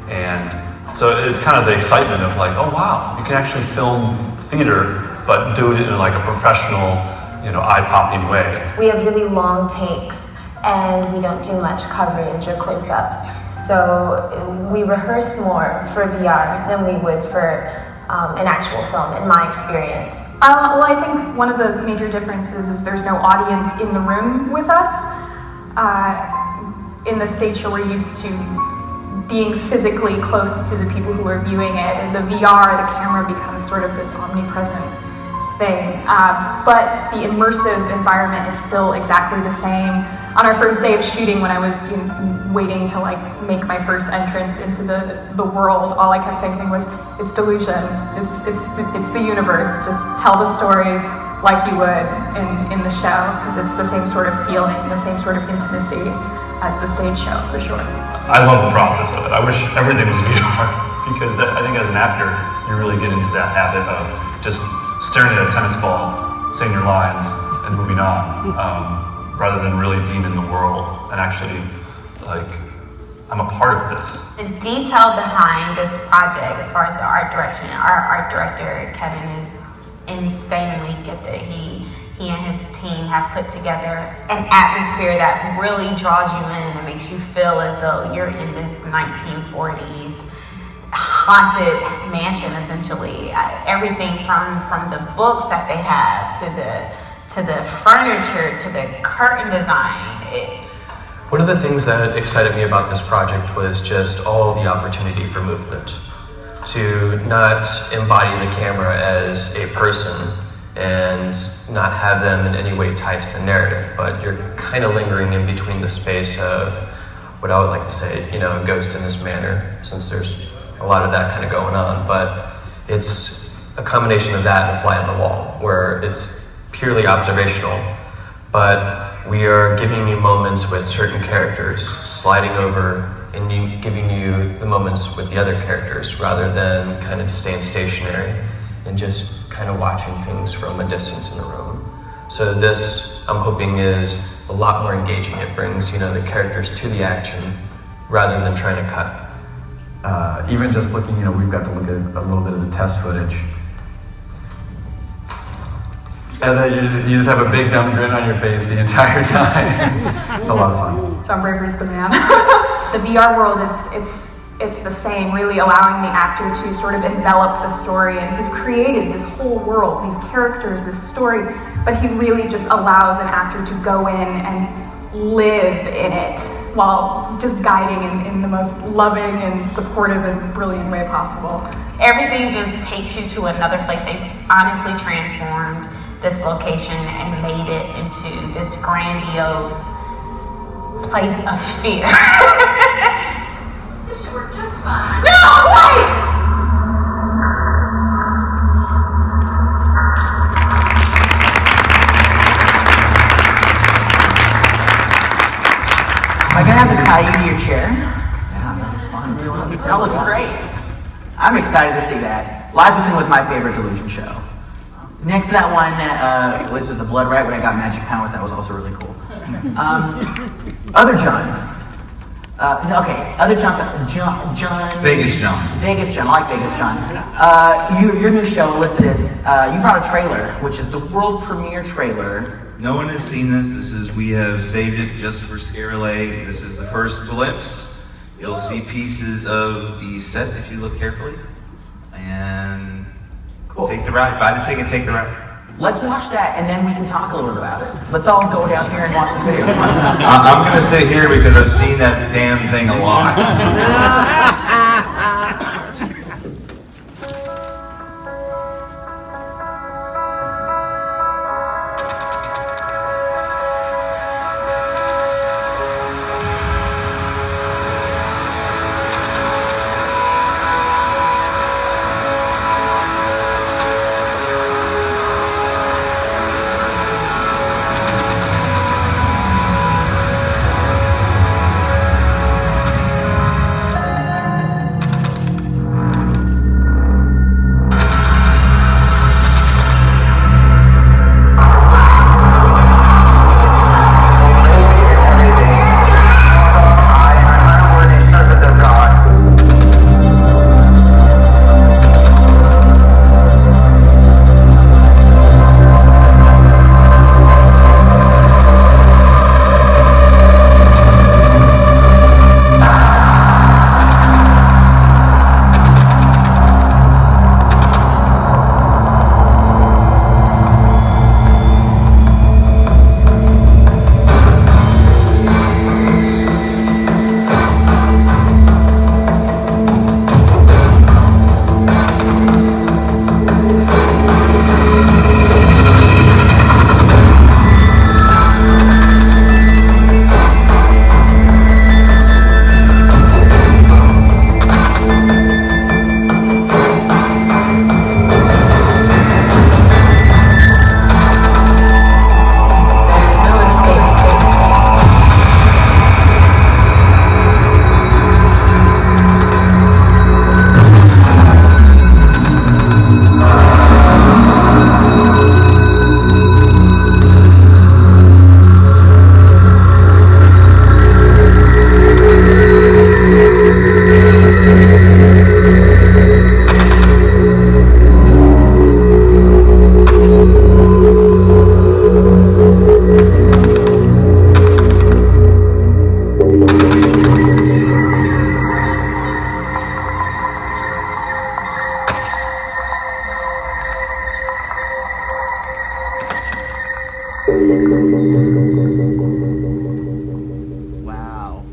and so it's kind of the excitement of like, oh wow, you can actually film theater, but do it in like a professional, you know, eye-popping way. We have really long takes, and we don't do much coverage or close-ups. So we rehearse more for VR than we would for an actual film, in my experience. Well, I think one of the major differences is there's no audience in the room with us. In the stage show, we're used to being physically close to the people who are viewing it, and the VR, the camera becomes sort of this omnipresent thing. But the immersive environment is still exactly the same. On our first day of shooting, when I was waiting to like make my first entrance into the world, all I kept thinking was, it's Delusion, it's the universe. Just tell the story like you would in the show, because it's the same sort of feeling, the same sort of intimacy as the stage show, for sure. I love the process of it. I wish everything was VR because I think as an actor, you really get into that habit of just staring at a tennis ball, saying your lines, and moving on, rather than really being in the world and actually, like, I'm a part of this. The detail behind this project, as far as the art direction, our art director, Kevin, is insanely gifted. He and his team have put together an atmosphere that really draws you in and makes you feel as though you're in this 1940s haunted mansion, essentially. Everything from the books that they have to the furniture to the curtain design. One of the things that excited me about this project was just all the opportunity for movement. To not embody the camera as a person and not have them in any way tied to the narrative, but you're kind of lingering in between the space of what I would like to say, you know, a ghost in this manner, since there's a lot of that kind of going on. But it's a combination of that and a fly on the wall, where it's purely observational, but we are giving you moments with certain characters, sliding over and giving you the moments with the other characters, rather than kind of staying stationary and just kind of watching things from a distance in the room. So this, I'm hoping, is a lot more engaging. It brings, you know, the characters to the action rather than trying to cut. Even just looking, you know, we've got to look at a little bit of the test footage. And then you just have a big dumb grin on your face the entire time. It's a lot of fun. John Braver's the man. The VR world, it's the same, really allowing the actor to sort of envelop the story, and he's created this whole world, these characters, this story, but he really just allows an actor to go in and live in it while just guiding in the most loving and supportive and brilliant way possible. Everything just takes you to another place. They honestly transformed this location and made it into this grandiose place of fear. This should work just fine. No, wait! Am I gonna have to tie you to your chair? Yeah, that's fun. That looks great. I'm excited to see that. Lies Within was my favorite Delusion show. Next to that one that was with the blood right when I got magic powers, that was also really cool. Other John. Other John. Vegas John. Vegas John. I like Vegas John. Your new show, Illicitus, you brought a trailer, which is the world premiere trailer. No one has seen this. We have saved it just for ScareLA. This is the first glimpse. You'll see pieces of the set if you look carefully. And cool. Take the ride. Buy the ticket, take the ride. Let's watch that, and then we can talk a little bit about it. Let's all go down here and watch this video. I'm gonna sit here because I've seen that damn thing a lot. Wow.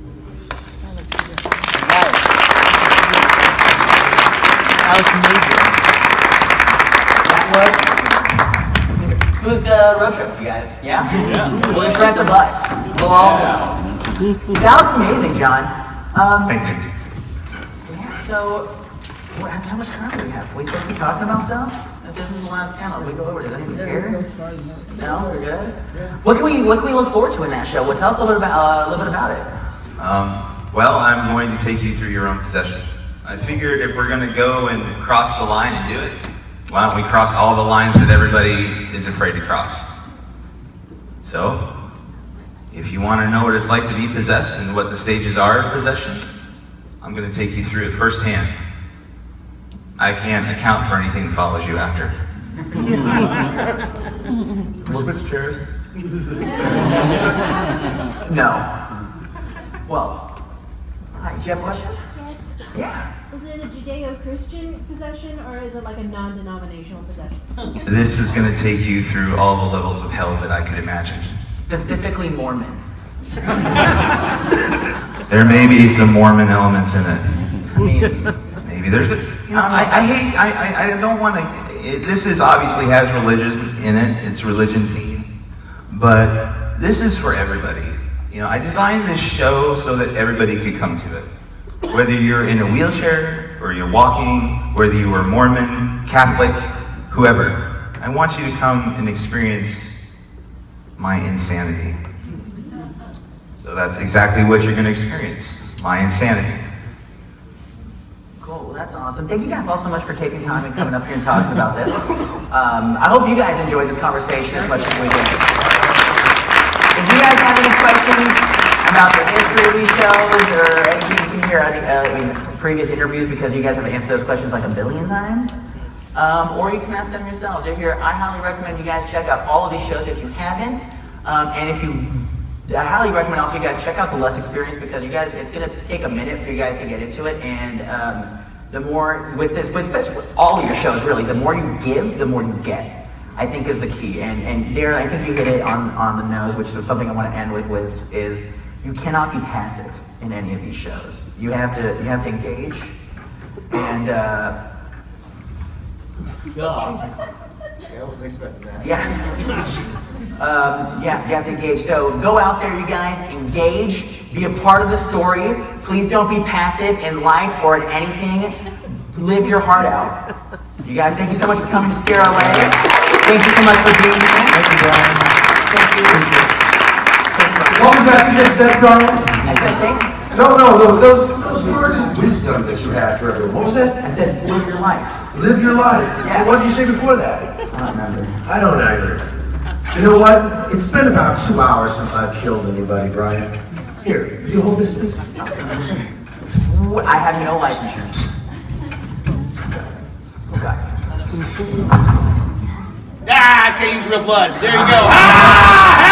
Nice. That was amazing. That was. Who's road trip, you guys? Yeah? Yeah. We'll just rent a bus. We'll all go. That was amazing, John. Thank you. Yeah, so, how much time do we have? We supposed to be talking about stuff? If this is the last panel, we go over. Does anyone care? No, we're good. What can we look forward to in that show? Well, tell us a little bit about it. Well, I'm going to take you through your own possessions. I figured if we're going to go and cross the line and do it, why don't we cross all the lines that everybody is afraid to cross? So, if you want to know what it's like to be possessed and what the stages are of possession, I'm going to take you through it firsthand. I can't account for anything that follows you after. We'll switch chairs. No. Well, hi, do you have a question? Yes. Yeah. Is it a Judeo-Christian possession or is it like a non-denominational possession? This is going to take you through all the levels of hell that I could imagine. Specifically Mormon. There may be some Mormon elements in it. I mean, maybe there's, I don't want to, this is obviously has religion in it, it's religion themed, but this is for everybody. You know, I designed this show so that everybody could come to it. Whether you're in a wheelchair, or you're walking, whether you are Mormon, Catholic, whoever, I want you to come and experience my insanity. So that's exactly what you're going to experience, my insanity. Cool, well, that's awesome. Thank you guys all so much for taking time and coming up here and talking about this. I hope you guys enjoyed this conversation as much as we did. If you guys have any questions about the history of these shows or anything you can hear in previous interviews, because you guys have answered those questions like a billion times, or you can ask them yourselves. If you're, I highly recommend you guys check out all of these shows if you haven't, and if you, I highly recommend also you guys check out the Less Experience, because you guys, it's going to take a minute for you guys to get into it, and the more, with all of your shows really, the more you give, the more you get. I think is the key. And Darren, I think you hit it on the nose, which is something I want to end with, is you cannot be passive in any of these shows. You have to engage, and Yeah, I wasn't expecting that. you have to engage. So go out there, you guys, engage, be a part of the story. Please don't be passive in life or in anything. Live your heart out. You guys, thank you so much for coming to ScareLA. Thank you so much for being here. Thank you, Darren. Thank you. What was that you just said, Darren? I said thank you. No, those words of wisdom that you had for everyone. What was that? I said live your life. Live your life. Yes. What did you say before that? I don't remember. I don't either. You know what? It's been about 2 hours since I've killed anybody, Brian. Here, you hold this, please. I have no life insurance. Okay. Ah, I can't use real blood. There you go. Ah!